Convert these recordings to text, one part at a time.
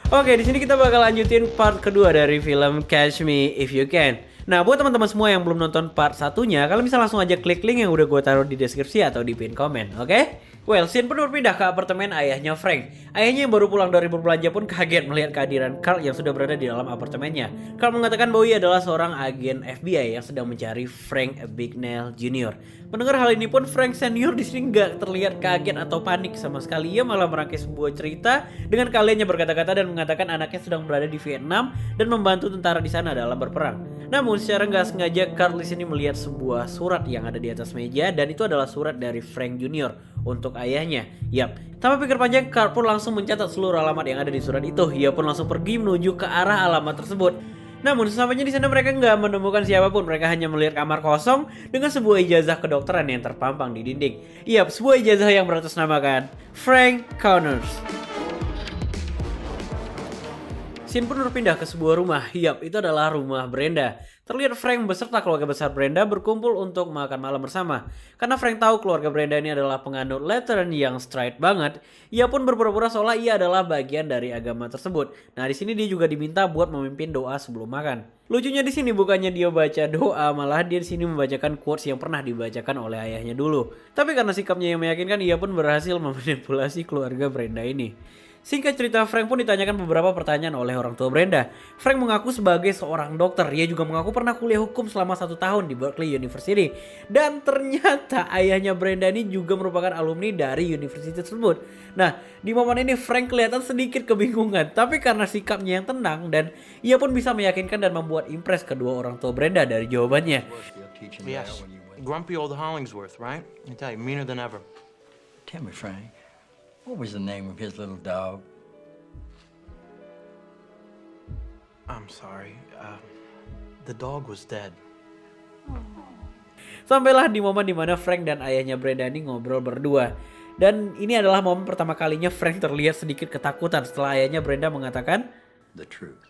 Oke, di sini kita bakal lanjutin part kedua dari film Catch Me If You Can. Nah, buat teman-teman semua yang belum nonton part satunya, kalian bisa langsung aja klik link yang udah gue taruh di deskripsi atau di pin komen, oke? Well, scene pun berpindah ke apartemen ayahnya Frank. Ayahnya yang baru pulang dari berbelanja pun kaget melihat kehadiran Carl yang sudah berada di dalam apartemennya. Carl mengatakan bahwa ia adalah seorang agen FBI yang sedang mencari Frank Abagnale Jr. Mendengar hal ini pun Frank Senior di sini nggak terlihat kaget atau panik sama sekali. Ia malah merangkai sebuah cerita dengan kaliannya berkata-kata dan mengatakan anaknya sedang berada di Vietnam dan membantu tentara di sana dalam berperang. Namun secara nggak sengaja Carl di sini melihat sebuah surat yang ada di atas meja dan itu adalah surat dari Frank Jr. untuk ayahnya. Yap, tanpa pikir panjang Carl pun langsung mencatat seluruh alamat yang ada di surat itu. Ia pun langsung pergi menuju ke arah alamat tersebut. Namun sesampainya di sana mereka nggak menemukan siapapun. Mereka hanya melihat kamar kosong dengan sebuah ijazah kedokteran yang terpampang di dinding. Yap, sebuah ijazah yang beratasnamakan Frank Connors. Scene pun berpindah ke sebuah rumah. Yap, itu adalah rumah Brenda. Terlihat Frank beserta keluarga besar Brenda berkumpul untuk makan malam bersama. Karena Frank tahu keluarga Brenda ini adalah penganut Lutheran yang straight banget, ia pun berpura-pura seolah ia adalah bagian dari agama tersebut. Nah, di sini dia juga diminta buat memimpin doa sebelum makan. Lucunya di sini bukannya dia baca doa, malah dia di sini membacakan quotes yang pernah dibacakan oleh ayahnya dulu. Tapi karena sikapnya yang meyakinkan, ia pun berhasil memanipulasi keluarga Brenda ini. Singkat cerita, Frank pun ditanyakan beberapa pertanyaan oleh orang tua Brenda. Frank mengaku sebagai seorang dokter. Ia juga mengaku pernah kuliah hukum selama 1 tahun di Berkeley University. Dan ternyata ayahnya Brenda ini juga merupakan alumni dari universitas tersebut. Nah, di momen ini Frank kelihatan sedikit kebingungan. Tapi karena sikapnya yang tenang dan ia pun bisa meyakinkan dan membuat impress kedua orang tua Brenda dari jawabannya. Yes, grumpy old Hollingsworth, right? I tell you, meaner than ever. Tell me, Frank, what was the name of his little dog? I'm sorry. The dog was dead. Sampailah di momen dimana Frank dan ayahnya Brenda ini ngobrol berdua. Dan ini adalah momen pertama kalinya Frank terlihat sedikit ketakutan setelah ayahnya Brenda mengatakan, The truth.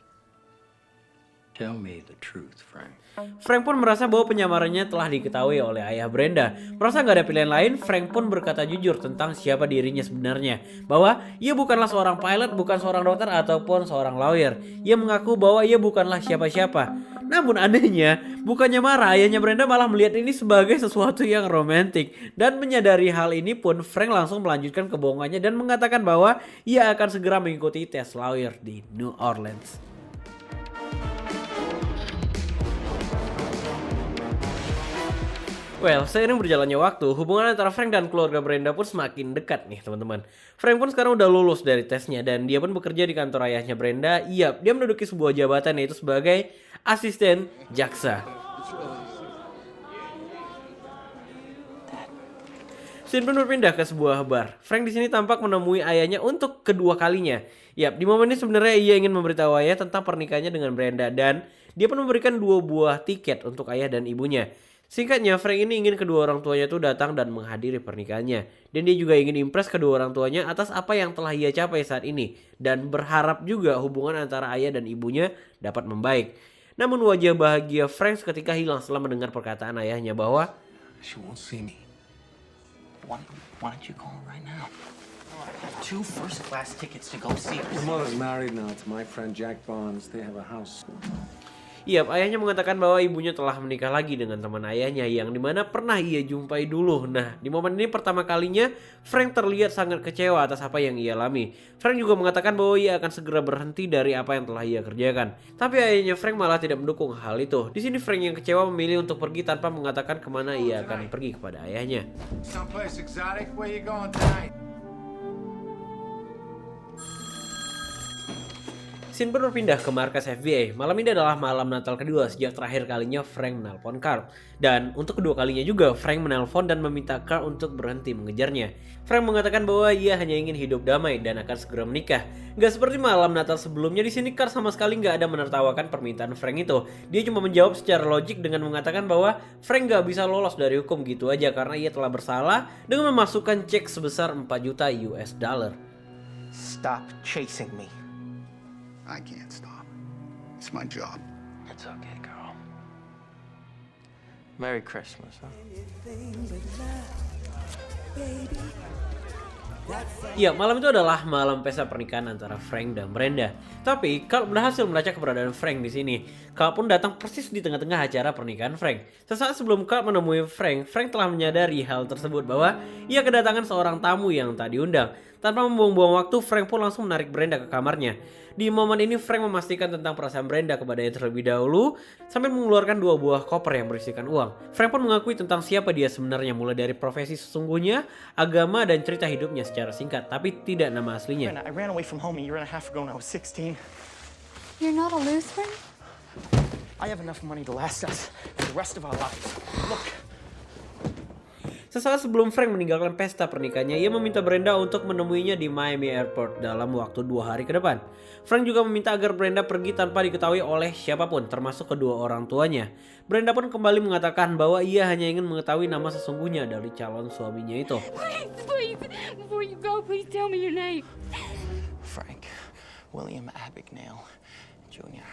Tell me the truth, Frank. Frank pun merasa bahwa penyamarannya telah diketahui oleh ayah Brenda. Merasa gak ada pilihan lain, Frank pun berkata jujur tentang siapa dirinya sebenarnya. Bahwa ia bukanlah seorang pilot, bukan seorang dokter, ataupun seorang lawyer. Ia mengaku bahwa ia bukanlah siapa-siapa. Namun anehnya, bukannya marah, ayahnya Brenda malah melihat ini sebagai sesuatu yang romantis. Dan menyadari hal ini pun, Frank langsung melanjutkan kebohongannya dan mengatakan bahwa ia akan segera mengikuti tes lawyer di New Orleans. Well, seiring berjalannya waktu, hubungan antara Frank dan keluarga Brenda pun semakin dekat nih teman-teman. Frank pun sekarang udah lulus dari tesnya dan dia pun bekerja di kantor ayahnya Brenda. Iya, dia menduduki sebuah jabatan yaitu sebagai asisten jaksa. Scene pun berpindah ke sebuah bar. Frank di sini tampak menemui ayahnya untuk kedua kalinya. Yap, di momen ini sebenarnya ia ingin memberitahu ayah tentang pernikahannya dengan Brenda dan dia pun memberikan 2 buah tiket untuk ayah dan ibunya. Singkatnya, Frank ini ingin kedua orang tuanya tuh datang dan menghadiri pernikahannya. Dan dia juga ingin impress kedua orang tuanya atas apa yang telah ia capai saat ini. Dan berharap juga hubungan antara ayah dan ibunya dapat membaik. Namun wajah bahagia Frank seketika hilang setelah mendengar perkataan ayahnya bahwa She won't see me. Why don't you call her right now? I have 2 first-class tickets to go see her. Your mother's married now to my friend Jack Barnes. They have a house. iya, ayahnya mengatakan bahwa ibunya telah menikah lagi dengan teman ayahnya yang dimana pernah ia jumpai dulu. Nah, di momen ini pertama kalinya Frank terlihat sangat kecewa atas apa yang ia alami. Frank juga mengatakan bahwa ia akan segera berhenti dari apa yang telah ia kerjakan. Tapi ayahnya Frank malah tidak mendukung hal itu. Di sini Frank yang kecewa memilih untuk pergi tanpa mengatakan kemana ia akan pergi kepada ayahnya. Someplace exotic? Where you going tonight? Scene pun berpindah ke markas FBI. Malam ini adalah malam Natal kedua sejak terakhir kalinya Frank menelpon Carl. Dan untuk kedua kalinya juga Frank menelpon dan meminta Carl untuk berhenti mengejarnya. Frank mengatakan bahwa ia hanya ingin hidup damai dan akan segera menikah. Gak seperti malam Natal sebelumnya, di sini Carl sama sekali gak ada menertawakan permintaan Frank itu. Dia cuma menjawab secara logik dengan mengatakan bahwa Frank gak bisa lolos dari hukum gitu aja karena ia telah bersalah dengan memasukkan cek sebesar 4 juta US dollar. Stop chasing me. I can't stop. It's my job. It's okay, girl. Merry Christmas, huh? Ya, malam itu adalah malam pesta pernikahan antara Frank dan Brenda. Tapi Carl berhasil melacak keberadaan Frank di sini. Carl pun datang persis di tengah-tengah acara pernikahan Frank. Sesaat sebelum Carl menemui Frank, Frank telah menyadari hal tersebut bahwa ia kedatangan seorang tamu yang tak diundang. Tanpa membuang-buang waktu, Frank pun langsung menarik Brenda ke kamarnya. Di momen ini Frank memastikan tentang perasaan Brenda kepadanya terlebih dahulu sambil mengeluarkan 2 buah koper yang berisikan uang. Frank pun mengakui tentang siapa dia sebenarnya, mulai dari profesi sesungguhnya, agama, dan cerita hidupnya secara singkat, tapi tidak nama aslinya. I ran away from home a year and a half ago when I was 16. You're not a Lutheran? I have enough money to last us for the rest of our lives. Look. Sesaat sebelum Frank meninggalkan pesta pernikahannya, ia meminta Brenda untuk menemuinya di Miami Airport dalam waktu 2 hari ke depan. Frank juga meminta agar Brenda pergi tanpa diketahui oleh siapapun, termasuk kedua orang tuanya. Brenda pun kembali mengatakan bahwa ia hanya ingin mengetahui nama sesungguhnya dari calon suaminya itu. Please, before you go, please tell me your name. Frank William Abagnale Jr.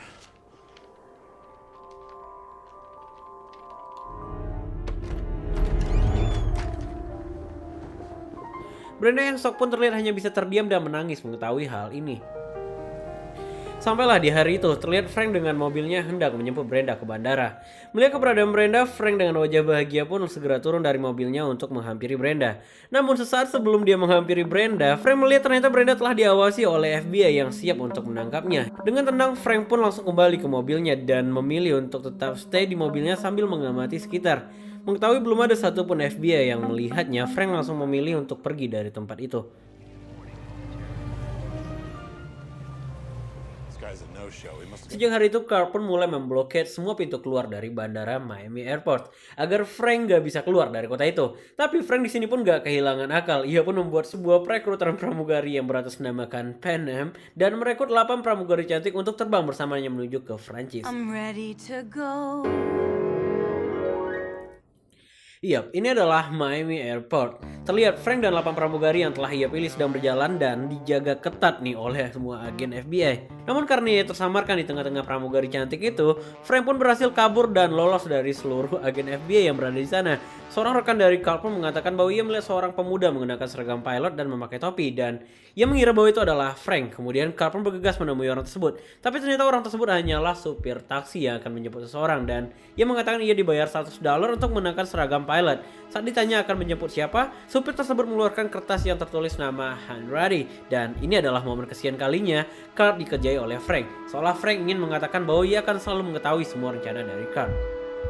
Brenda yang shock pun terlihat hanya bisa terdiam dan menangis mengetahui hal ini. Sampailah di hari itu, terlihat Frank dengan mobilnya hendak menjemput Brenda ke bandara. Melihat keberadaan Brenda, Frank dengan wajah bahagia pun segera turun dari mobilnya untuk menghampiri Brenda. Namun sesaat sebelum dia menghampiri Brenda, Frank melihat ternyata Brenda telah diawasi oleh FBI yang siap untuk menangkapnya. Dengan tenang, Frank pun langsung kembali ke mobilnya dan memilih untuk tetap stay di mobilnya sambil mengamati sekitar. Mengetahui belum ada satupun FBI yang melihatnya, Frank langsung memilih untuk pergi dari tempat itu. Sejak hari itu, Carl pun mulai memblokade semua pintu keluar dari bandara Miami Airport agar Frank gak bisa keluar dari kota itu. Tapi Frank di sini pun gak kehilangan akal. Ia pun membuat sebuah perekrutan pramugari yang beratasnamakan Pan Am dan merekrut 8 pramugari cantik untuk terbang bersamanya menuju ke Prancis. I'm ready to go. Yap, ini adalah Miami Airport. Terlihat Frank dan 8 pramugari yang telah ia pilih sedang berjalan dan dijaga ketat nih oleh semua agen FBI. Namun karena ia tersamarkan di tengah-tengah pramugari cantik itu, Frank pun berhasil kabur dan lolos dari seluruh agen FBI yang berada di sana. Seorang rekan dari Carl pun mengatakan bahwa ia melihat seorang pemuda menggunakan seragam pilot dan memakai topi dan ia mengira bahwa itu adalah Frank. Kemudian Carl pun bergegas menemui orang tersebut. Tapi ternyata orang tersebut hanyalah supir taksi yang akan menjemput seseorang dan ia mengatakan ia dibayar $100 untuk mengenakan seragam pilot. Saat ditanya akan menjemput siapa, supir tersebut mengeluarkan kertas yang tertulis nama Hanratty dan ini adalah momen kesekian kalinya Carl dikerjai oleh Frank. Seolah Frank ingin mengatakan bahwa ia akan selalu mengetahui semua rencana dari Carl.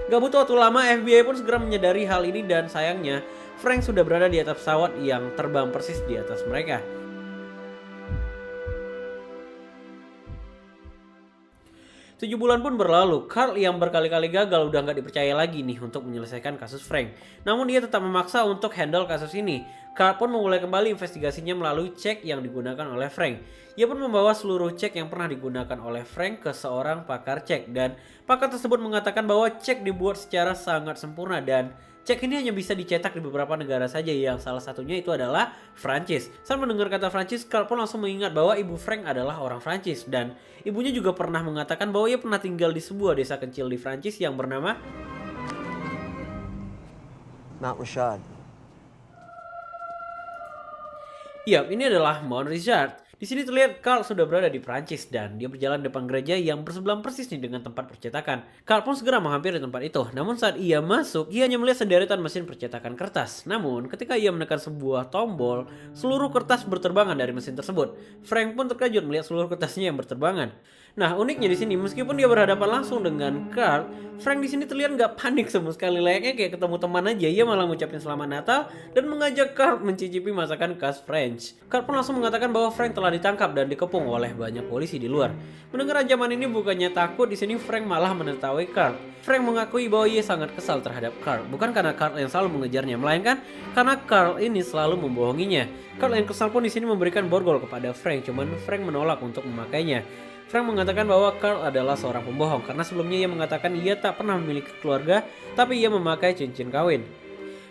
Gak butuh waktu lama, FBI pun segera menyadari hal ini dan sayangnya Frank sudah berada di atas pesawat yang terbang persis di atas mereka. 7 bulan pun berlalu, Carl yang berkali-kali gagal udah nggak dipercaya lagi nih untuk menyelesaikan kasus Frank. Namun dia tetap memaksa untuk handle kasus ini. Carl pun memulai kembali investigasinya melalui cek yang digunakan oleh Frank. Ia pun membawa seluruh cek yang pernah digunakan oleh Frank ke seorang pakar cek. Dan pakar tersebut mengatakan bahwa cek dibuat secara sangat sempurna dan cek ini hanya bisa dicetak di beberapa negara saja yang salah satunya itu adalah Prancis. Saat mendengar kata Prancis, Carl pun langsung mengingat bahwa ibu Frank adalah orang Prancis dan ibunya juga pernah mengatakan bahwa ia pernah tinggal di sebuah desa kecil di Prancis yang bernama Mount Rashad. Yap, ini adalah Mount Rashad. Di sini terlihat Carl sudah berada di Prancis dan dia berjalan di depan gereja yang bersebelahan persis nih dengan tempat percetakan. Carl pun segera menghampiri tempat itu. Namun saat ia masuk, ia hanya melihat sederetan mesin percetakan kertas. Namun ketika ia menekan sebuah tombol, seluruh kertas berterbangan dari mesin tersebut. Frank pun terkejut melihat seluruh kertasnya yang berterbangan. Nah, uniknya di sini meskipun dia berhadapan langsung dengan Carl, Frank di sini terlihat nggak panik sama sekali, layaknya kayak ketemu teman aja. Ia malah ngucapin selamat Natal dan mengajak Carl mencicipi masakan khas French. Carl pun langsung mengatakan bahwa Frank telah ditangkap dan dikepung oleh banyak polisi di luar. Mendengar ancaman ini bukannya takut, di sini Frank malah menertawai Carl. Frank mengakui bahwa ia sangat kesal terhadap Carl, bukan karena Carl yang selalu mengejarnya, melainkan karena Carl ini selalu membohonginya. Carl yang kesal pun di sini memberikan borgol kepada Frank, cuman Frank menolak untuk memakainya. Frank mengatakan bahwa Carl adalah seorang pembohong karena sebelumnya ia mengatakan ia tak pernah memiliki keluarga, tapi ia memakai cincin kawin.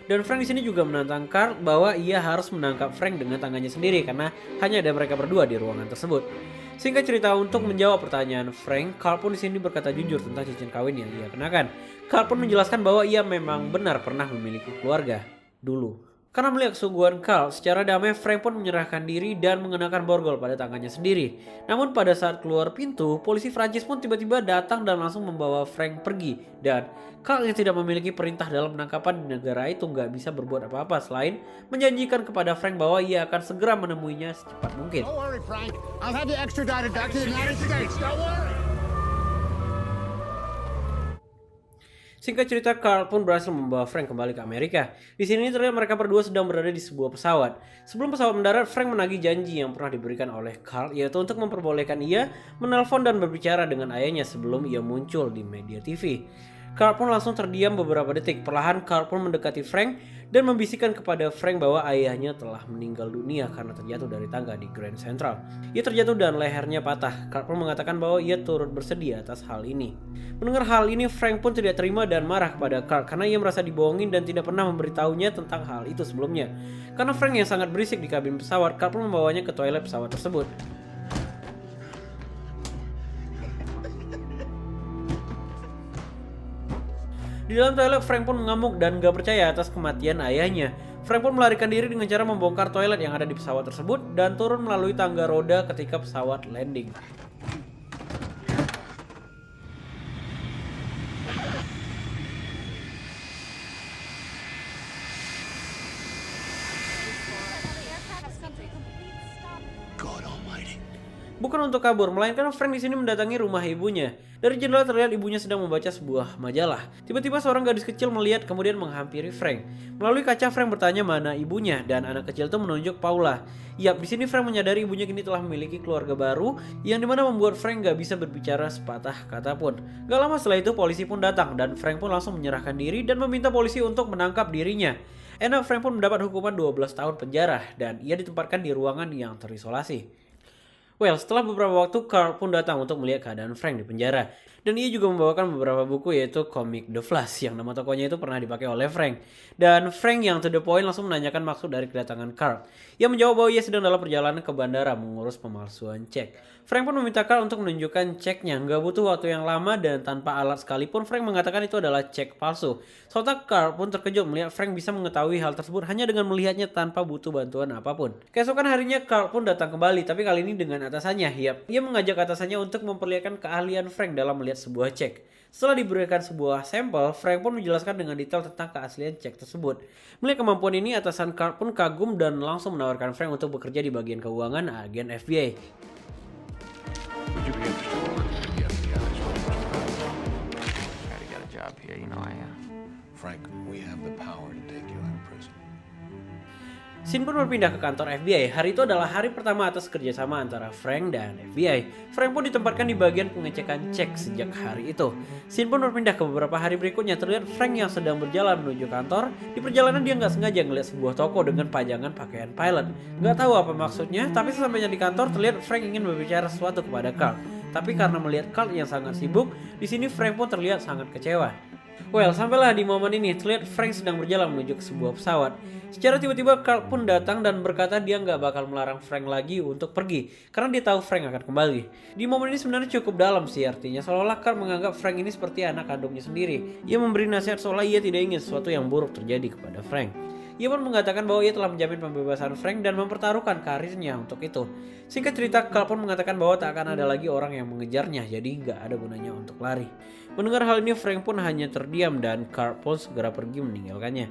Dan Frank di sini juga menantang Carl bahwa ia harus menangkap Frank dengan tangannya sendiri karena hanya ada mereka berdua di ruangan tersebut. Singkat cerita, untuk menjawab pertanyaan Frank, Carl pun di sini berkata jujur tentang cincin kawin yang ia kenakan. Carl pun menjelaskan bahwa ia memang benar pernah memiliki keluarga dulu. Karena melihat kesungguhan Carl, secara damai Frank pun menyerahkan diri dan mengenakan borgol pada tangannya sendiri. Namun pada saat keluar pintu, polisi Prancis pun tiba-tiba datang dan langsung membawa Frank pergi. Dan Carl yang tidak memiliki perintah dalam penangkapan di negara itu nggak bisa berbuat apa-apa selain menjanjikan kepada Frank bahwa ia akan segera menemuinya secepat mungkin. Don't worry, Frank. I'll have you extradited back to the United States. Don't worry. Singkat cerita, Carl pun berhasil membawa Frank kembali ke Amerika. Di sini terlihat mereka berdua sedang berada di sebuah pesawat. Sebelum pesawat mendarat, Frank menagih janji yang pernah diberikan oleh Carl, yaitu untuk memperbolehkan ia menelpon dan berbicara dengan ayahnya sebelum ia muncul di media TV. Carl pun langsung terdiam beberapa detik. Perlahan Carl pun mendekati Frank dan membisikkan kepada Frank bahwa ayahnya telah meninggal dunia karena terjatuh dari tangga di Grand Central. Ia terjatuh dan lehernya patah. Carl pun mengatakan bahwa ia turut bersedih atas hal ini. Mendengar hal ini, Frank pun tidak terima dan marah kepada Carl karena ia merasa dibohongin dan tidak pernah memberitahunya tentang hal itu sebelumnya. Karena Frank yang sangat berisik di kabin pesawat, Carl pun membawanya ke toilet pesawat tersebut. Di dalam toilet, Frank pun mengamuk dan gak percaya atas kematian ayahnya. Frank pun melarikan diri dengan cara membongkar toilet yang ada di pesawat tersebut dan turun melalui tangga roda ketika pesawat landing. God Almighty. Bukan untuk kabur, melainkan Frank di sini mendatangi rumah ibunya. Dari jendela terlihat ibunya sedang membaca sebuah majalah. Tiba-tiba seorang gadis kecil melihat kemudian menghampiri Frank. Melalui kaca, Frank bertanya mana ibunya dan anak kecil itu menunjuk Paula. Yap, di sini Frank menyadari ibunya kini telah memiliki keluarga baru yang dimana membuat Frank gak bisa berbicara sepatah kata pun. Gak lama setelah itu polisi pun datang dan Frank pun langsung menyerahkan diri dan meminta polisi untuk menangkap dirinya. Enak, Frank pun mendapat hukuman 12 tahun penjara dan ia ditempatkan di ruangan yang terisolasi. Well, setelah beberapa waktu, Carl pun datang untuk melihat keadaan Frank di penjara. Dan ia juga membawakan beberapa buku yaitu komik The Flash yang nama tokonya itu pernah dipakai oleh Frank. Dan Frank yang to the point langsung menanyakan maksud dari kedatangan Carl. Ia menjawab bahwa ia sedang dalam perjalanan ke bandara mengurus pemalsuan cek. Frank pun meminta Carl untuk menunjukkan ceknya. Nggak butuh waktu yang lama dan tanpa alat sekalipun Frank mengatakan itu adalah cek palsu. Sontak Carl pun terkejut melihat Frank bisa mengetahui hal tersebut hanya dengan melihatnya tanpa butuh bantuan apapun. Keesokan harinya Carl pun datang kembali, tapi kali ini dengan atasannya. Yap, ia mengajak atasannya untuk memperlihatkan keahlian Frank dalam melihat sebuah cek. Setelah diberikan sebuah sampel, Frank pun menjelaskan dengan detail tentang keaslian cek tersebut. Melihat kemampuan ini, atasan Carl pun kagum dan langsung menawarkan Frank untuk bekerja di bagian keuangan agen FBI. Would you be interested in working for the FBI? Gotta get a job here, you know I am. Frank, we have the power to take you out of prison. Scene pun berpindah ke kantor FBI. Hari itu adalah hari pertama atas kerjasama antara Frank dan FBI. Frank pun ditempatkan di bagian pengecekan cek sejak hari itu. Scene pun berpindah ke beberapa hari berikutnya. Terlihat Frank yang sedang berjalan menuju kantor. Di perjalanan dia nggak sengaja ngeliat sebuah toko dengan pajangan pakaian pilot. Nggak tahu apa maksudnya, tapi sesampainya di kantor terlihat Frank ingin berbicara sesuatu kepada Carl. Tapi karena melihat Carl yang sangat sibuk, di sini Frank pun terlihat sangat kecewa. Well, sampailah di momen ini, terlihat Frank sedang berjalan menuju ke sebuah pesawat. Secara tiba-tiba Carl pun datang dan berkata dia nggak bakal melarang Frank lagi untuk pergi, karena dia tahu Frank akan kembali. Di momen ini sebenarnya cukup dalam sih, artinya seolah-olah Carl menganggap Frank ini seperti anak kandungnya sendiri. Ia memberi nasihat seolah ia tidak ingin sesuatu yang buruk terjadi kepada Frank. Ia pun mengatakan bahwa ia telah menjamin pembebasan Frank dan mempertaruhkan karirnya untuk itu. Singkat cerita, Carl pun mengatakan bahwa tak akan ada lagi orang yang mengejarnya, jadi nggak ada gunanya untuk lari. Mendengar hal ini, Frank pun hanya terdiam dan Carl pun segera pergi meninggalkannya.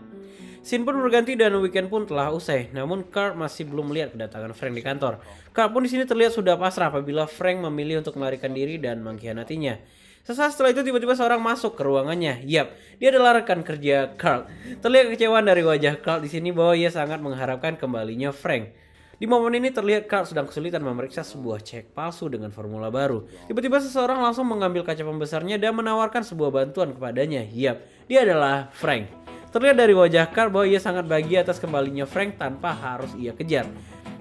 Scene pun berganti dan weekend pun telah usai, namun Carl masih belum melihat kedatangan Frank di kantor. Carl pun di sini terlihat sudah pasrah apabila Frank memilih untuk melarikan diri dan mengkhianatinya. Sesaat setelah itu tiba-tiba seorang masuk ke ruangannya. Yap, dia adalah rekan kerja Carl. Terlihat kekecewaan dari wajah Carl di sini bahwa ia sangat mengharapkan kembalinya Frank. Di momen ini terlihat Carl sedang kesulitan memeriksa sebuah cek palsu dengan formula baru. Tiba-tiba seseorang langsung mengambil kaca pembesarnya dan menawarkan sebuah bantuan kepadanya. Yap, dia adalah Frank. Terlihat dari wajah Carl bahwa ia sangat bahagia atas kembalinya Frank tanpa harus ia kejar.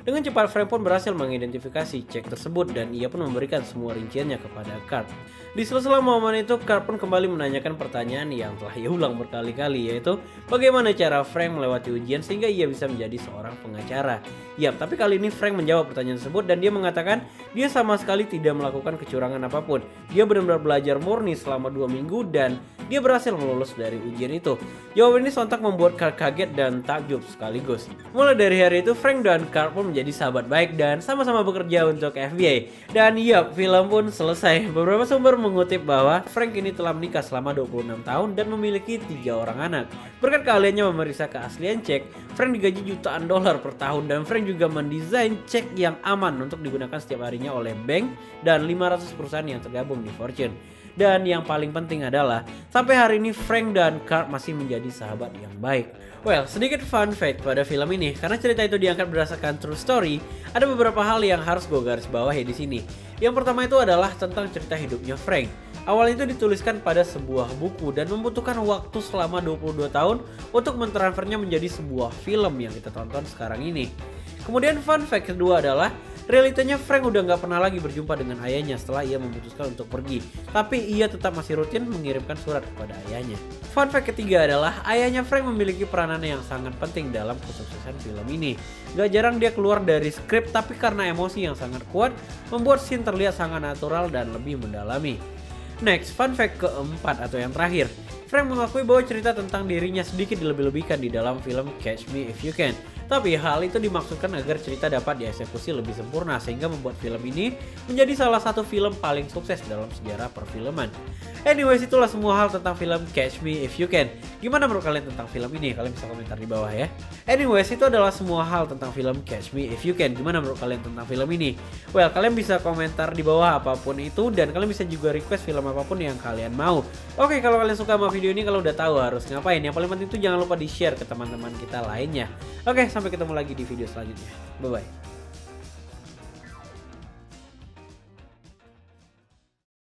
Dengan cepat Frank pun berhasil mengidentifikasi cek tersebut dan ia pun memberikan semua rinciannya kepada Kurt. Di sela-sela momen itu Kurt pun kembali menanyakan pertanyaan yang telah ia ulang berkali-kali, yaitu bagaimana cara Frank melewati ujian sehingga ia bisa menjadi seorang pengacara. Yap, tapi kali ini Frank menjawab pertanyaan tersebut dan dia mengatakan dia sama sekali tidak melakukan kecurangan apapun. Dia benar-benar belajar murni selama 2 minggu dan dia berhasil lulus dari ujian itu. Jawaban ini sontak membuat Kurt kaget dan takjub sekaligus. Mulai dari hari itu Frank dan Kurt pun menjadi sahabat baik dan sama-sama bekerja untuk FBI. Dan yap, film pun selesai. Beberapa sumber mengutip bahwa Frank ini telah menikah selama 26 tahun dan memiliki 3 orang anak. Berkat keahliannya memeriksa keaslian cek, Frank digaji jutaan dolar per tahun dan Frank juga mendesain cek yang aman untuk digunakan setiap harinya oleh bank dan 500 perusahaan yang tergabung di Fortune. Dan yang paling penting adalah sampai hari ini Frank dan Kurt masih menjadi sahabat yang baik. Well, sedikit fun fact pada film ini, karena cerita itu diangkat berdasarkan true story, ada beberapa hal yang harus gue garis bawahi di sini. Yang pertama itu adalah tentang cerita hidupnya Frank. Awalnya itu dituliskan pada sebuah buku dan membutuhkan waktu selama 22 tahun untuk mentransfernya menjadi sebuah film yang kita tonton sekarang ini. Kemudian fun fact kedua adalah realitanya Frank udah gak pernah lagi berjumpa dengan ayahnya setelah ia memutuskan untuk pergi. Tapi ia tetap masih rutin mengirimkan surat kepada ayahnya. Fun fact ketiga adalah ayahnya Frank memiliki peranan yang sangat penting dalam kesuksesan film ini. Gak jarang dia keluar dari skrip tapi karena emosi yang sangat kuat membuat scene terlihat sangat natural dan lebih mendalami. Next, fun fact keempat atau yang terakhir. Frank mengakui bahwa cerita tentang dirinya sedikit dilebih-lebihkan di dalam film Catch Me If You Can. Tapi hal itu dimaksudkan agar cerita dapat dieksekusi lebih sempurna sehingga membuat film ini menjadi salah satu film paling sukses dalam sejarah perfilman. Anyways, itulah semua hal tentang film Catch Me If You Can. Gimana menurut kalian tentang film ini? Kalian bisa komentar di bawah ya. Anyways, itu adalah semua hal tentang film Catch Me If You Can. Gimana menurut kalian tentang film ini? Well, kalian bisa komentar di bawah apapun itu dan kalian bisa juga request film apapun yang kalian mau. Oke, kalau kalian suka sama video ini, kalau udah tahu harus ngapain. Yang paling penting itu jangan lupa di-share ke teman-teman kita lainnya. Oke, sampai ketemu lagi di video selanjutnya. Bye-bye.